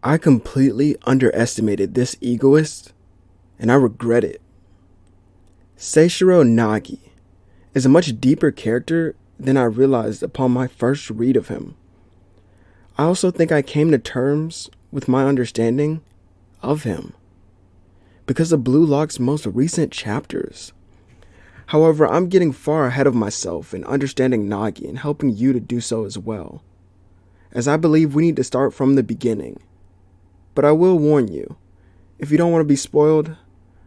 I completely underestimated this egoist, and I regret it. Seishiro Nagi is a much deeper character than I realized upon my first read of him. I also think I came to terms with my understanding of him because of Blue Lock's most recent chapters. However, I'm getting far ahead of myself in understanding Nagi and helping you to do so as well, as I believe we need to start from the beginning. But I will warn you, if you don't want to be spoiled,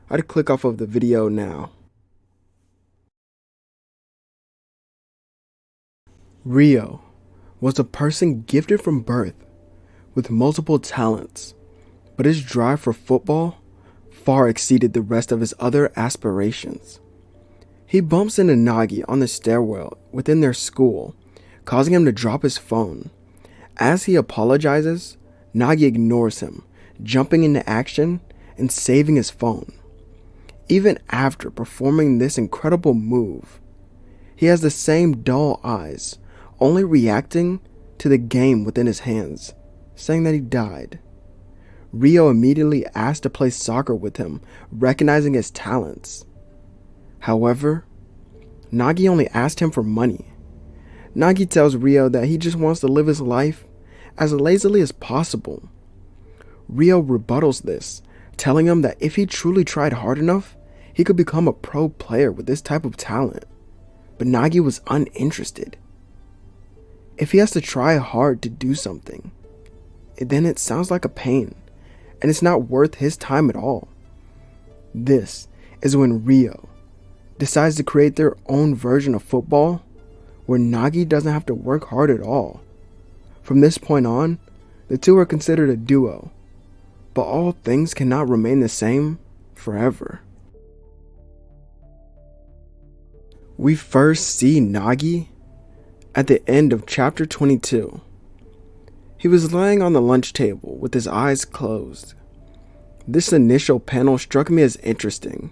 I'd click off of the video now. Ryo was a person gifted from birth with multiple talents, but his drive for football far exceeded the rest of his other aspirations. He bumps into Nagi on the stairwell within their school, causing him to drop his phone. As he apologizes, Nagi ignores him, jumping into action and saving his phone. Even after performing this incredible move, he has the same dull eyes, only reacting to the game within his hands, saying that he died. Ryo immediately asked to play soccer with him, recognizing his talents. However, Nagi only asked him for money. Nagi tells Ryo that he just wants to live his life as lazily as possible. Ryo rebuttals this, telling him that if he truly tried hard enough, he could become a pro player with this type of talent. But Nagi was uninterested. If he has to try hard to do something, then it sounds like a pain, and it's not worth his time at all. This is when Ryo decides to create their own version of football, where Nagi doesn't have to work hard at all. From this point on, the two are considered a duo, but all things cannot remain the same forever. We first see Nagi at the end of chapter 22. He was lying on the lunch table with his eyes closed. This initial panel struck me as interesting.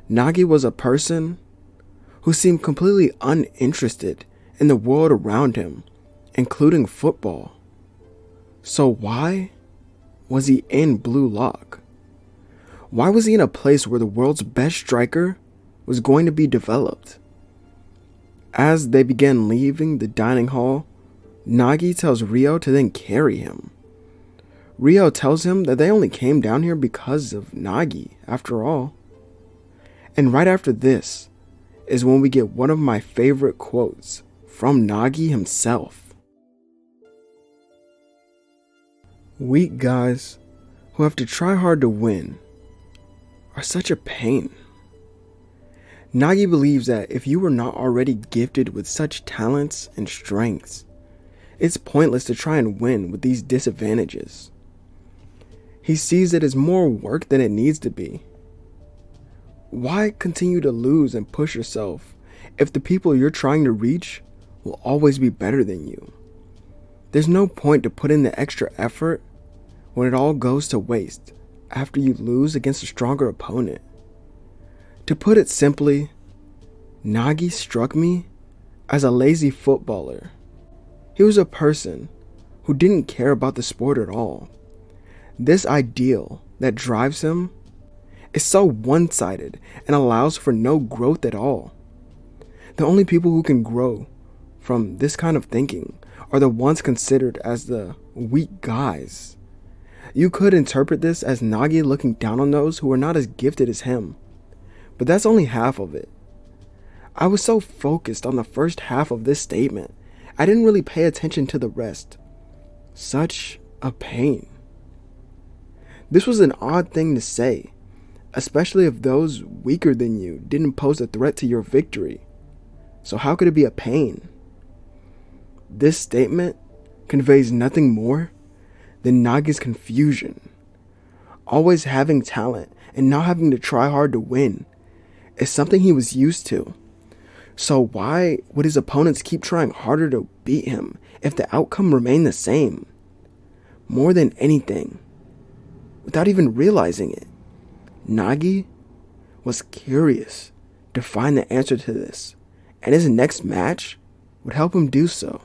Nagi was a person who seemed completely uninterested in the world around him, including football. So why was he in Blue Lock? Why was he in a place where the world's best striker was going to be developed? As they began leaving the dining hall, Nagi tells Ryo to then carry him. Ryo tells him that they only came down here because of Nagi, after all. And right after this is when we get one of my favorite quotes from Nagi himself. Weak guys who have to try hard to win are such a pain. Nagi believes that if you were not already gifted with such talents and strengths, it's pointless to try and win with these disadvantages. He sees it as more work than it needs to be. Why continue to lose and push yourself if the people you're trying to reach will always be better than you? There's no point to put in the extra effort when it all goes to waste after you lose against a stronger opponent. To put it simply, Nagi struck me as a lazy footballer. He was a person who didn't care about the sport at all. This ideal that drives him is so one-sided and allows for no growth at all. The only people who can grow from this kind of thinking are the ones considered as the weak guys. You could interpret this as Nagi looking down on those who are not as gifted as him, but that's only half of it. I was so focused on the first half of this statement, I didn't really pay attention to the rest. Such a pain. This was an odd thing to say, especially if those weaker than you didn't pose a threat to your victory. So how could it be a pain? This statement conveys nothing more than Nagi's confusion. Always having talent and not having to try hard to win is something he was used to. So why would his opponents keep trying harder to beat him if the outcome remained the same? More than anything, without even realizing it, Nagi was curious to find the answer to this, and his next match would help him do so.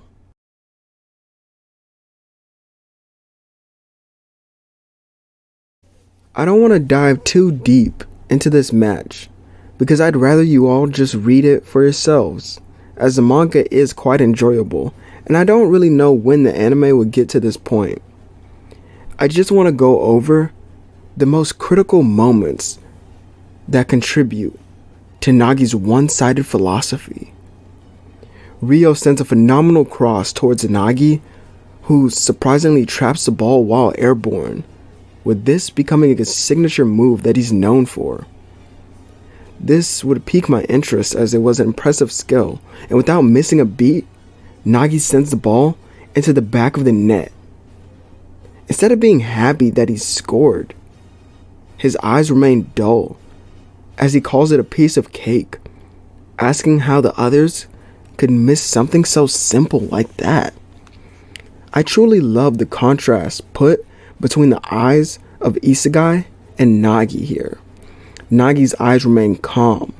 I don't want to dive too deep into this match because I'd rather you all just read it for yourselves, as the manga is quite enjoyable and I don't really know when the anime would get to this point. I just want to go over the most critical moments that contribute to Nagi's one-sided philosophy. Ryo sends a phenomenal cross towards Nagi, who surprisingly traps the ball while airborne, with this becoming a signature move that he's known for. This would pique my interest as it was an impressive skill, and without missing a beat, Nagi sends the ball into the back of the net. Instead of being happy that he scored, his eyes remain dull as he calls it a piece of cake, asking how the others could miss something so simple like that. I truly love the contrast put between the eyes of Isegai and Nagi here. Nagi's eyes remain calm,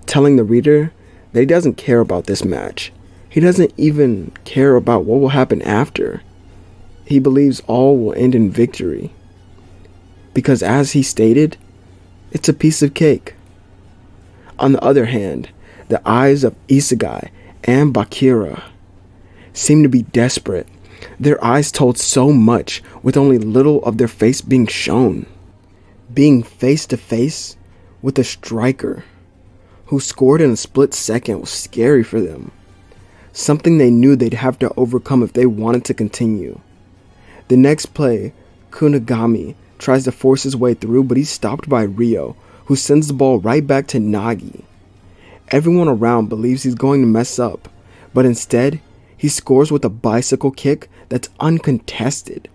telling the reader that he doesn't care about this match. He doesn't even care about what will happen after. He believes all will end in victory. Because as he stated, it's a piece of cake. On the other hand, the eyes of Isegai and Bakira seem to be desperate. Their eyes told so much with only little of their face being shown. Being face to face with a striker who scored in a split second was scary for them. Something they knew they'd have to overcome if they wanted to continue. The next play, Kunigami tries to force his way through, but he's stopped by Ryo, who sends the ball right back to Nagi. Everyone around believes he's going to mess up, but instead, he scores with a bicycle kick that's uncontested.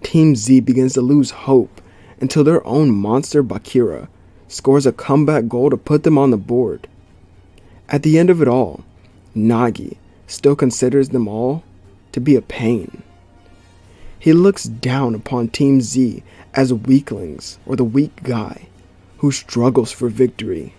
Team Z begins to lose hope until their own monster Bakira scores a comeback goal to put them on the board. At the end of it all, Nagi still considers them all to be a pain. He looks down upon Team Z as weaklings or the weak guy who struggles for victory.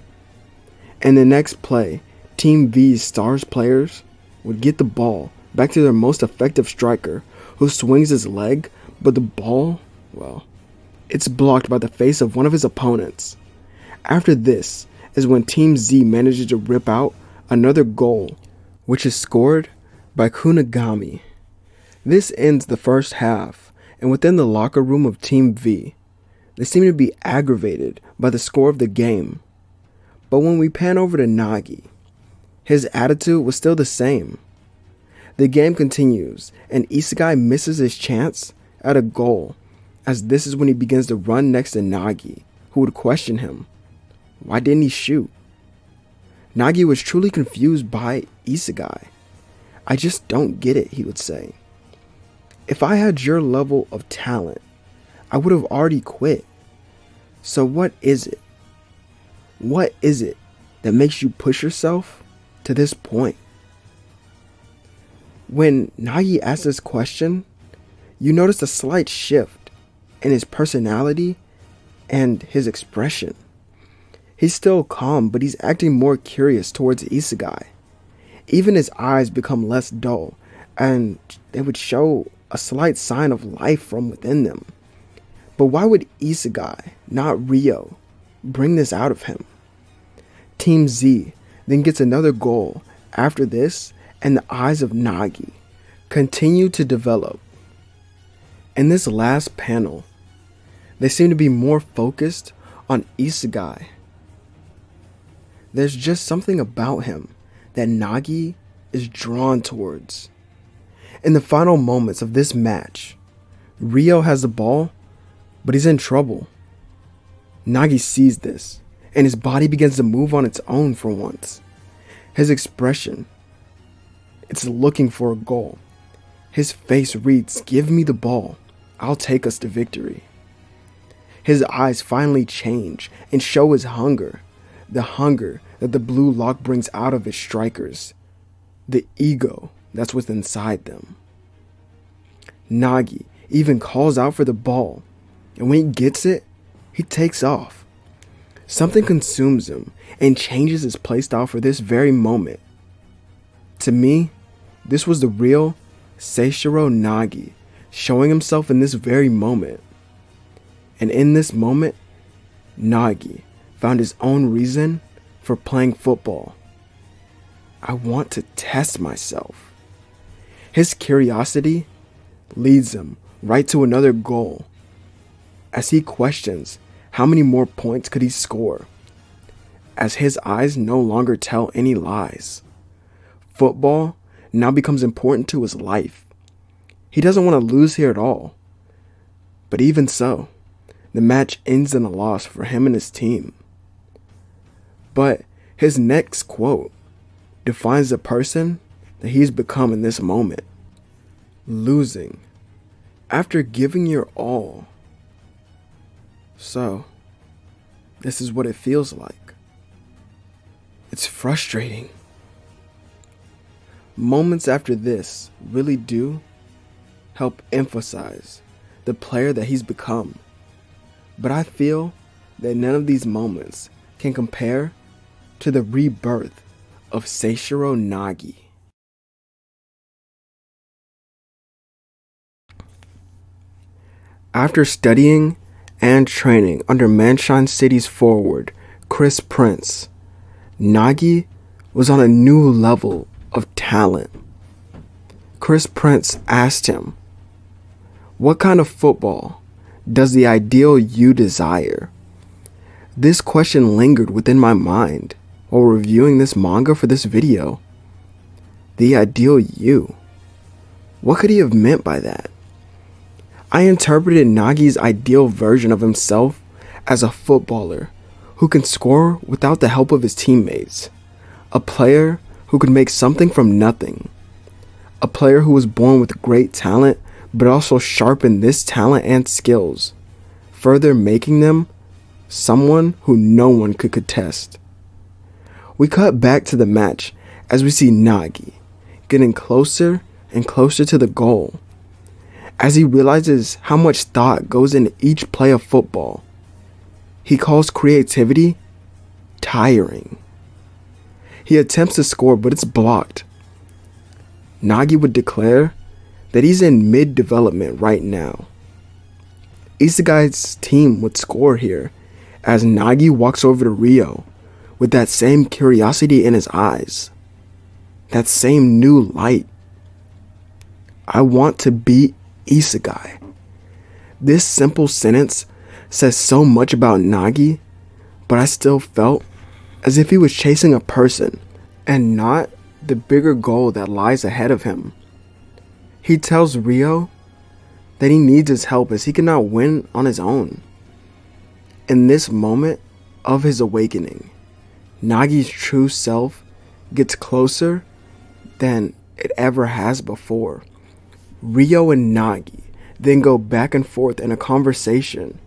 In the next play, Team V's stars players would get the ball back to their most effective striker, who swings his leg, but the ball, well, it's blocked by the face of one of his opponents. After this is when Team Z manages to rip out another goal, which is scored by Kunigami. This ends the first half, and within the locker room of Team V, they seem to be aggravated by the score of the game. But when we pan over to Nagi, his attitude was still the same. The game continues, and Isegai misses his chance at a goal, as this is when he begins to run next to Nagi, who would question him. Why didn't he shoot? Nagi was truly confused by Isegai. I just don't get it, he would say. If I had your level of talent, I would have already quit. So what is it? What is it that makes you push yourself to this point? When Nagi asks this question, you notice a slight shift in his personality and his expression. He's still calm, but he's acting more curious towards Isegai. Even his eyes become less dull, and they would show a slight sign of life from within them. But why would Isegai, not Ryo, bring this out of him? Team Z then gets another goal after this, and the eyes of Nagi continue to develop. In this last panel, they seem to be more focused on Isegai. There's just something about him that Nagi is drawn towards. In the final moments of this match, Ryo has the ball, but he's in trouble. Nagi sees this, and his body begins to move on its own for once. His expression, it's looking for a goal. His face reads, "Give me the ball. I'll take us to victory." His eyes finally change and show his hunger. The hunger that the blue lock brings out of his strikers. The ego that's within inside them. Nagi even calls out for the ball, and when he gets it, he takes off. Something consumes him and changes his playstyle for this very moment. To me, this was the real Seishiro Nagi showing himself in this very moment. And in this moment, Nagi found his own reason for playing football. I want to test myself. His curiosity leads him right to another goal as he questions how many more points could he score, as his eyes no longer tell any lies. Football now becomes important to his life. He doesn't want to lose here at all. But even so, the match ends in a loss for him and his team. But his next quote defines the person that he's become in this moment. Losing after giving your all. So, this is what it feels like. It's frustrating. Moments after this really do help emphasize the player that he's become. But I feel that none of these moments can compare to the rebirth of Seishiro Nagi. After studying and training under Manshine City's forward, Chris Prince, Nagi was on a new level of talent. Chris Prince asked him, "What kind of football does the ideal you desire?" This question lingered within my mind while reviewing this manga for this video. The ideal you. What could he have meant by that? I interpreted Nagi's ideal version of himself as a footballer who can score without the help of his teammates, a player who could make something from nothing, a player who was born with great talent but also sharpened this talent and skills, further making them someone who no one could contest. We cut back to the match as we see Nagi getting closer and closer to the goal. As he realizes how much thought goes into each play of football, he calls creativity tiring. He attempts to score, but it's blocked. Nagi would declare that he's in mid-development right now. Isagai's team would score here as Nagi walks over to Ryo with that same curiosity in his eyes, that same new light. I want to beat Isegai. This simple sentence says so much about Nagi, but I still felt as if he was chasing a person and not the bigger goal that lies ahead of him. He tells Ryo that he needs his help as he cannot win on his own. In this moment of his awakening, Nagi's true self gets closer than it ever has before. Ryo and Nagi then go back and forth in a conversation.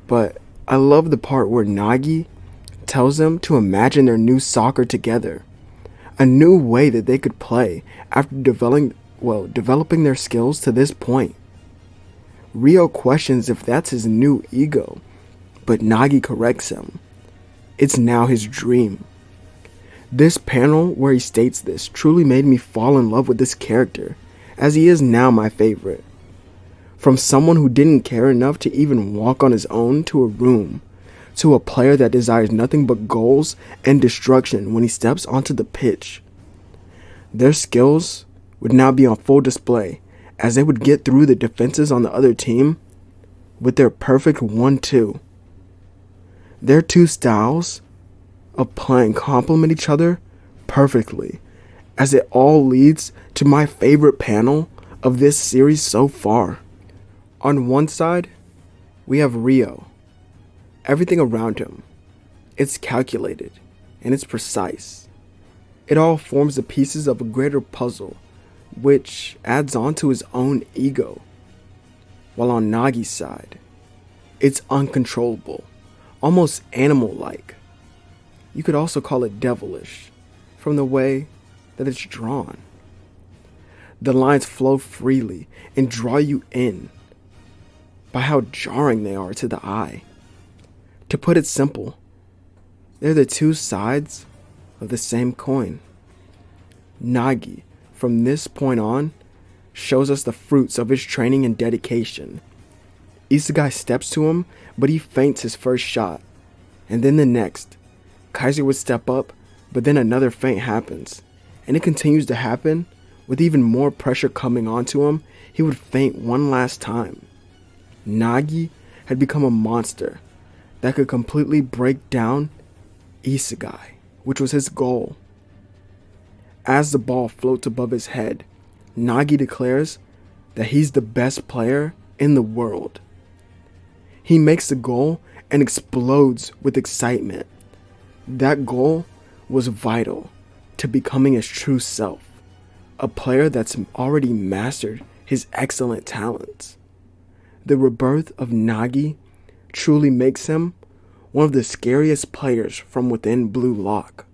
But I love the part where Nagi tells them to imagine their new soccer together, a new way that they could play after developing their skills to this point. Ryo questions if that's his new ego, but Nagi corrects him. It's now his dream. This panel where he states this truly made me fall in love with this character, as he is now my favorite. From someone who didn't care enough to even walk on his own to a room, to a player that desires nothing but goals and destruction when he steps onto the pitch. Their skills would now be on full display as they would get through the defenses on the other team with their perfect 1-2. Their two styles of playing complement each other perfectly, as it all leads to my favorite panel of this series so far. On one side, we have Ryo. Everything around him, it's calculated and it's precise. It all forms the pieces of a greater puzzle, which adds on to his own ego. While on Nagi's side, it's uncontrollable, almost animal-like. You could also call it devilish, from the way that it's drawn. The lines flow freely and draw you in by how jarring they are to the eye. To put it simple, they're the two sides of the same coin. Nagi, from this point on, shows us the fruits of his training and dedication. Isegai steps to him, but he feints his first shot. And then the next. Kaiser would step up, but then another feint happens. And it continues to happen. With even more pressure coming onto him, he would feint one last time. Nagi had become a monster that could completely break down Isegai, which was his goal. As the ball floats above his head, Nagi declares that he's the best player in the world. He makes the goal and explodes with excitement. That goal was vital to becoming his true self, a player that's already mastered his excellent talents. The rebirth of Nagi truly makes him one of the scariest players from within Blue Lock.